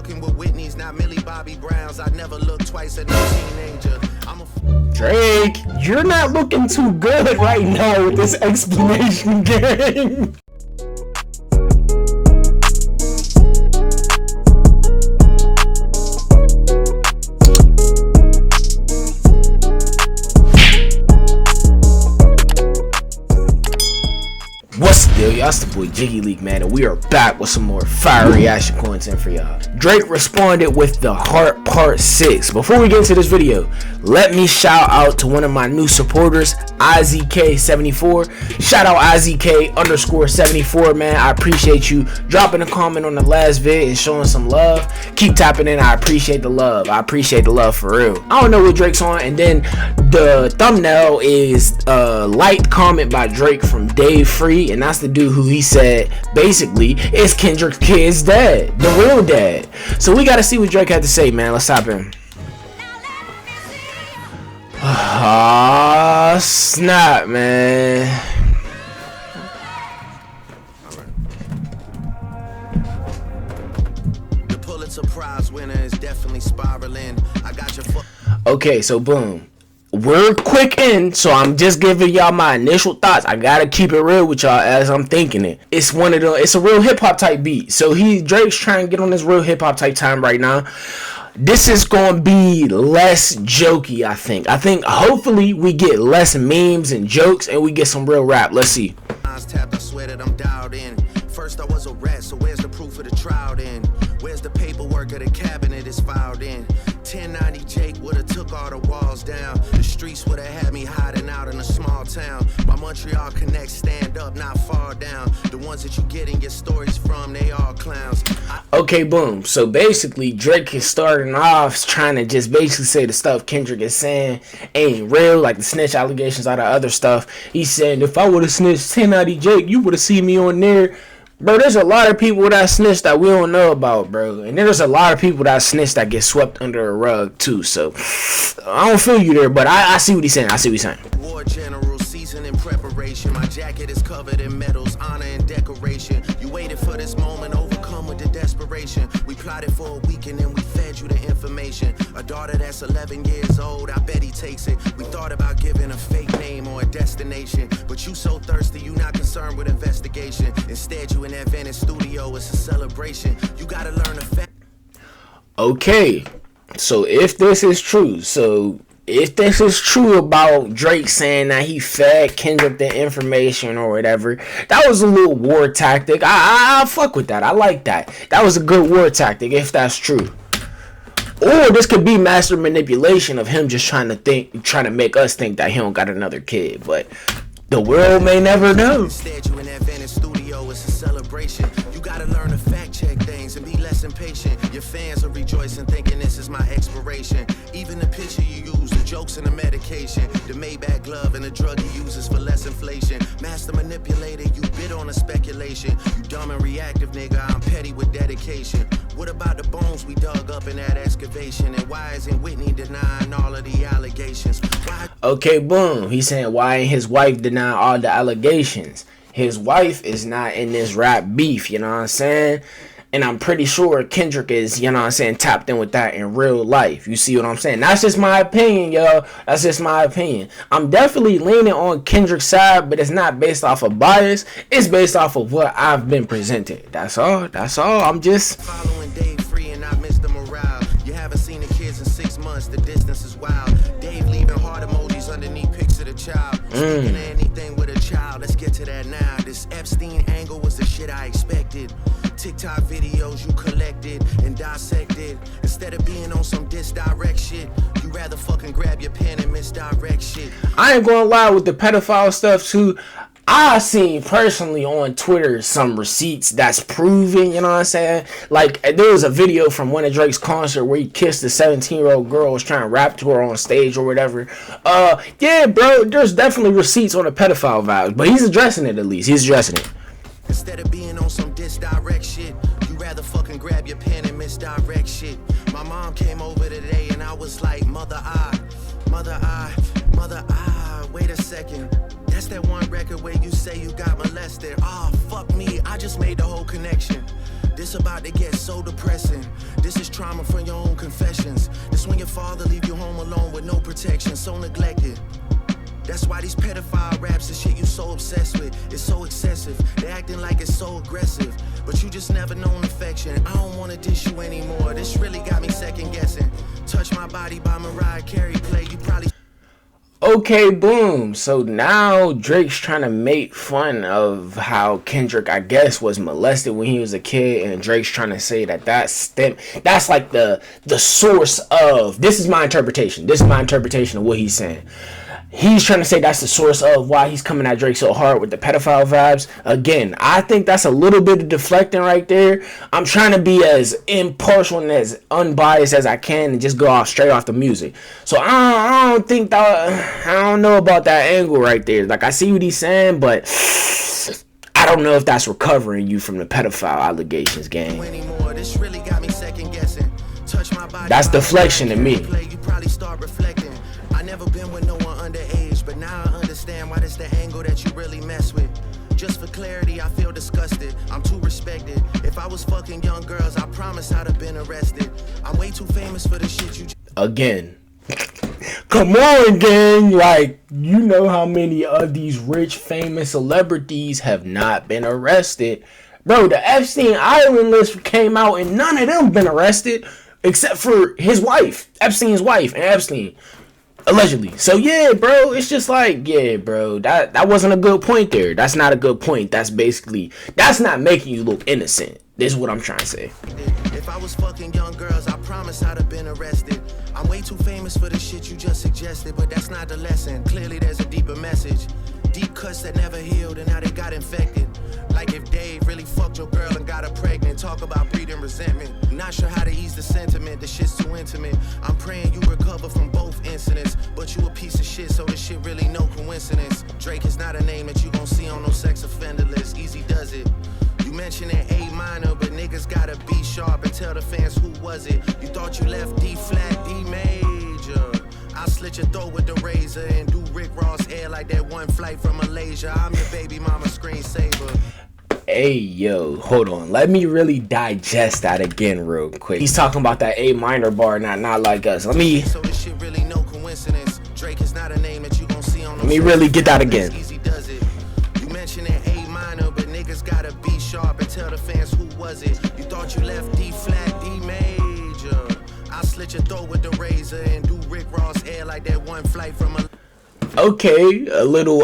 fucking with Whitney's, not Millie Bobby Brown's. I never look twice at no teenager. Drake, you're not looking too good right now with this explanation game. What's the deal, y'all? It's the boy Jiggy Leak, man, and we are back with some more fire reaction content for y'all. Drake responded with The Heart Part 6. Before we get into this video, let me shout out to one of my new supporters, IZK74. Shout out IZK_74, man. I appreciate you dropping a comment on the last vid and showing some love. Keep tapping in. I appreciate the love. I appreciate the love for real. I don't know what Drake's on, and then the thumbnail is a light comment by Drake from Dave Free, and that's the dude who he said basically is Kendrick's kid's dad, the real dad. So we gotta see what Drake had to say, man. Let's hop in. Ah, snap, man. The Pulitzer Prize winner is definitely spiraling. I got your Okay, so boom. We're quick in, so I'm just giving y'all my initial thoughts. I gotta keep it real with y'all as I'm thinking it. It's one of the, it's a real hip hop type beat. So Drake's trying to get on this real hip hop type time right now. This is gonna be less jokey, I think. Hopefully we get less memes and jokes and we get some real rap. Let's see. I swear that I'm dialed in. First I was a rat, so where's the proof of the trial then? Where's the paperwork of the cabinet is filed in? 1090 Jake would've took all the walls down. The streets would've had me hiding out in a small town. My Montreal connects stand up, not fall down. The ones that you getting your stories from, they all clowns. Okay, boom. So basically Drake is starting off trying to just basically say the stuff Kendrick is saying ain't real, like the snitch allegations, all the other stuff. He's saying if I would've snitched 1090 Jake, you would've seen me on there. Bro, there's a lot of people that snitch that we don't know about, bro. And there's a lot of people that snitch that get swept under a rug, too. So, I don't feel you there, but I see what he's saying. I see what he's saying. War general, season in preparation. My jacket is covered in medals, honor and decoration. You waited for this moment, overcome with the desperation. We plotted for a week and then we fed you the information. A daughter that's 11 years old, I bet he takes it. We thought about giving a fake name or a destination. But you so thirsty, you not concerned with investigation. Instead, you in that Venice studio, it's a celebration. You gotta learn the fact. Okay, so if this is true, about Drake saying that he fed Kendrick the information or whatever, that was a little war tactic. I fuck with that. I like that. That was a good war tactic if that's true. Or this could be master manipulation of him just trying to make us think that he don't got another kid, but the world may never know. Instead, you in that Venice studio, it's a celebration. You gotta learn to fact check things and be less impatient. Your fans are rejoicing, thinking this is my expiration. Even the picture you use, the jokes and the medication, the Maybach glove and the drug he uses for less inflation. Master manipulator, you bid on a speculation. You dumb and reactive, nigga, I'm petty with dedication. What about the bones we dug up in that excavation? And why isn't Whitney denying all of the allegations? Why? Okay, boom. He's saying why ain't his wife denying all the allegations? His wife is not in this rap beef, you know what I'm saying? And I'm pretty sure Kendrick is, you know what I'm saying, tapped in with that in real life. You see what I'm saying? That's just my opinion, yo. That's just my opinion. I'm definitely leaning on Kendrick's side, but it's not based off of bias. It's based off of what I've been presented. That's all. That's all. I'm just following Dave Free and I miss the morale. You haven't seen the kids in 6 months. The distance is wild. Dave leaving heart emojis underneath pics of the child. Speaking of anything with a child, let's get to that now. This Epstein angle was the shit I expected. TikTok videos you collected and dissected. Instead of being on some disdirect shit, you rather fucking grab your pen and misdirect shit. I ain't gonna lie with the pedophile stuff too. I seen personally on Twitter some receipts that's proven, you know what I'm saying? Like, there was a video from one of Drake's concert where he kissed a 17-year-old girl, was trying to rap to her on stage or whatever. Yeah, bro, there's definitely receipts on the pedophile vibes, but he's addressing it at least. He's addressing it. Instead of being on some disdirect shit, you rather fucking grab your pen and misdirect shit. My mom came over today and I was like, mother, wait a second. That's that one record where you say you got molested. Oh, fuck me, I just made the whole connection. This about to get so depressing. This is trauma from your own confessions. This when your father leave you home alone with no protection, so neglected. That's why these pedophile raps and shit you so obsessed with is so excessive. They acting like it's so aggressive, but you just never known affection. I don't wanna dish you anymore. This really got me second guessing. Touch My Body by Mariah Carey play. You probably. Okay, boom. So now Drake's trying to make fun of how Kendrick, I guess, was molested when he was a kid, and Drake's trying to say that that's like the source of. This is my interpretation. This is my interpretation of what he's saying. He's trying to say that's the source of why he's coming at Drake so hard with the pedophile vibes. Again, I think that's a little bit of deflecting right there. I'm trying to be as impartial and as unbiased as I can and just go off straight off the music. So I don't think that, I don't know about that angle right there. Like, I see what he's saying, but I don't know if that's recovering you from the pedophile allegations, gang. This really got me second guessing. Touch my body. That's deflection to me. You probably start reflecting. I never been with no one underage, but now I understand why that's the angle that you really mess with. Just for clarity, I feel disgusted. I'm too respected. If I was fucking young girls, I promise I'd have been arrested. I'm way too famous for the shit you. Again. Come on, gang. Like, you know how many of these rich, famous celebrities have not been arrested. Bro, the Epstein Island list came out and none of them been arrested except for his wife, Epstein's wife, and Epstein. Allegedly. So yeah, bro, it's just like, yeah, bro, that wasn't a good point there. That's not a good point. That's basically, that's not making you look innocent. This is what I'm trying to say. If I was fucking young girls, I promise I'd have been arrested. I'm way too famous for the shit you just suggested, but that's not the lesson. Clearly there's a deeper message. Deep cuts that never healed and now they got infected. Like if Dave really fucked your girl and got her pregnant. Talk about breeding resentment. Not sure how to ease the sentiment. The shit's too intimate. I'm praying you recover from both incidents. But you a piece of shit, so this shit really no coincidence. Drake is not a name that you gon' see on no sex offender list. Easy does it. You mentioned an A minor, but niggas gotta be sharp and tell the fans who was it. You thought you left D flat, D major. I'll slit your throat with the razor and do Rick Ross hair like that one flight from Malaysia. I'm your baby mama screensaver. Hey, yo, hold on. Let me really digest that again real quick. He's talking about that A minor bar, not like us. Let me. So this shit really no coincidence. Drake is not a name that you gon' see on. Let me really get that again. Easy does it. You mentioned an A minor, but niggas gotta be sharp and tell the fans who was it. You thought you left D flat, D major. I'll slit your throat with the razor and do Rick Ross hair like that one flight from a. Okay, a little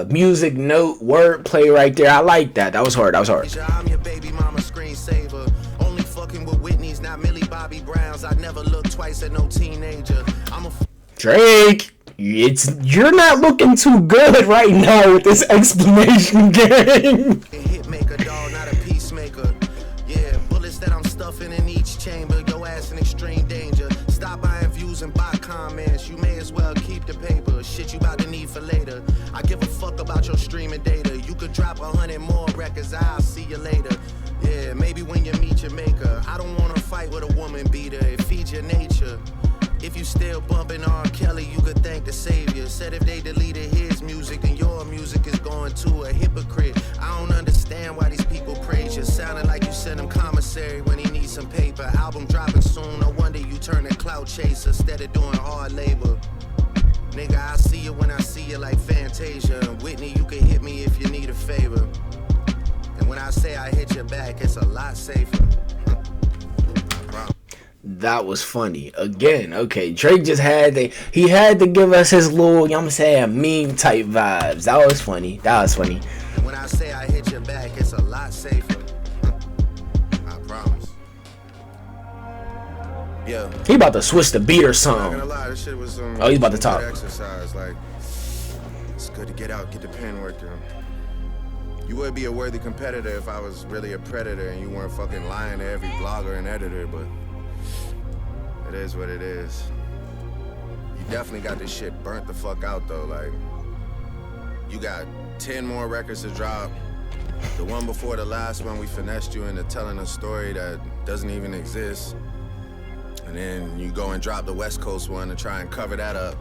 music note wordplay right there. I like that. That was hard. I'm your baby mama screensaver. Only fucking with Whitney's, not Millie Bobby Brown's. I never look twice at no teenager. I'm a Drake. You're not looking too good right now with this explanation game. Hitmaker, dog, not a peacemaker. Yeah, bullets that I'm stuffing in each chamber. Your ass in extreme danger. Stop buying views and bot comments. You may as well keep the paper. Shit you about to need for later. I give a fuck about your streaming data. You could drop 100 more records. I'll see you later. Yeah, maybe when you meet your maker. I don't wanna fight with a woman beater. It feeds your nature. If you still bumping R. Kelly, you could thank the savior. Said if they deleted his music, then your music is going to a hypocrite. I don't understand why these people praise you. Sounding like you sent him commissary when he needs some paper. Album dropping soon, no wonder you turn a clout chaser instead of doing hard labor. Nigga, I see you when I see you like Fantasia. Whitney, you can hit me if you need a favor. And when I say I hit your back, it's a lot safer. That was funny. Again, okay, Drake just had to give us his little, I'm saying, meme type vibes. That was funny. When I say I hit your back, it's a lot safer. I promise. Yeah. He about to switch the beat or I'm something. not gonna lie, this shit was Oh, he's about to talk. Exercise, like it's good to get out, get the pen work done. You would be a worthy competitor if I was really a predator and you weren't fucking lying to every blogger and editor, but it is what it is. You definitely got this shit burnt the fuck out though. Like, you got 10 more records to drop. The one before the last one, we finessed you into telling a story that doesn't even exist. And then you go and drop the West Coast one to try and cover that up.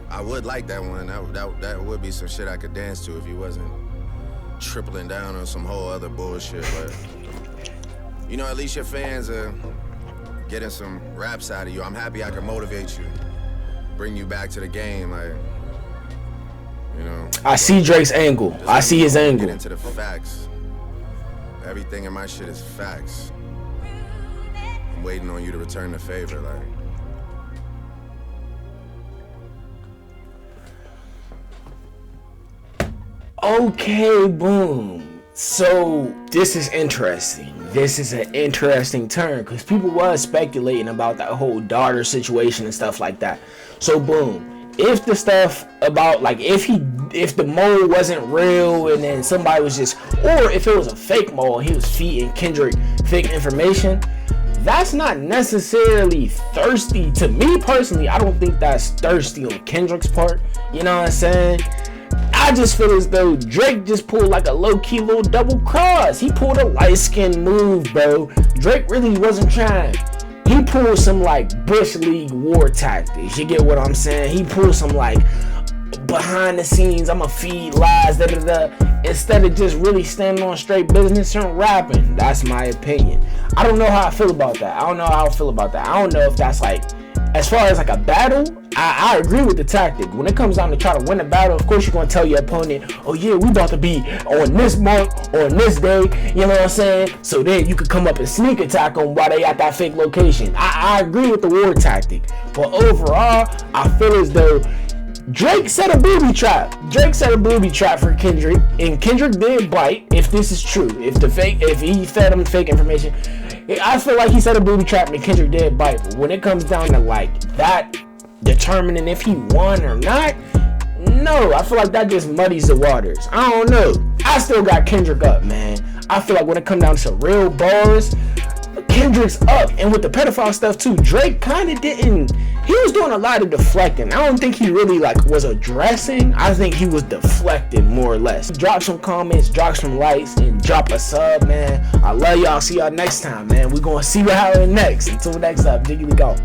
I would like that one. That would be some shit I could dance to if you wasn't tripling down on some whole other bullshit. But You know, at least your fans are getting some raps out of you. I'm happy I can motivate you, bring you back to the game, like, you know. I see Drake's angle. I see his angle. Get into the facts. Everything in my shit is facts. I'm waiting on you to return the favor, like. Okay, boom. So this is interesting. This is an interesting turn because people was speculating about that whole daughter situation and stuff like that. So boom, if the stuff about like if the mole wasn't real and then somebody was just, or if it was a fake mole and he was feeding Kendrick fake information, that's not necessarily thirsty to me personally. I don't think that's thirsty on Kendrick's part. You know what I'm saying? I just feel as though Drake just pulled like a low-key little double cross. He pulled a light-skinned move, bro. Drake really wasn't trying. He pulled some like Bush League war tactics. You get what I'm saying? He pulled some like behind the scenes, I'ma feed lies, instead of just really standing on straight business and rapping. That's my opinion. I don't know how I feel about that. I don't know if that's like, as far as like a battle, I agree with the tactic. When it comes down to try to win a battle, of course you're going to tell your opponent, oh yeah, we about to be on this month or on this day, you know what I'm saying? So then you could come up and sneak attack them while they at that fake location. I agree with the war tactic. But overall, I feel as though Drake set a booby trap. For Kendrick, and Kendrick did bite. If this is true, if he fed him fake information, I feel like he set a booby trap and Kendrick did bite. But when it comes down to like that determining if he won or not, no, I feel like that just muddies the waters. I don't know. I still got Kendrick up, man. I feel like when it comes down to real bars, Kendrick's up. And with the pedophile stuff too, Drake kind of didn't. He was doing a lot of deflecting. I don't think he really like was addressing. I think he was deflecting more or less. Drop some comments, drop some likes, and drop a sub, man. I love y'all. See y'all next time, man. We're gonna see what happens next. Until next time, Jiggly go.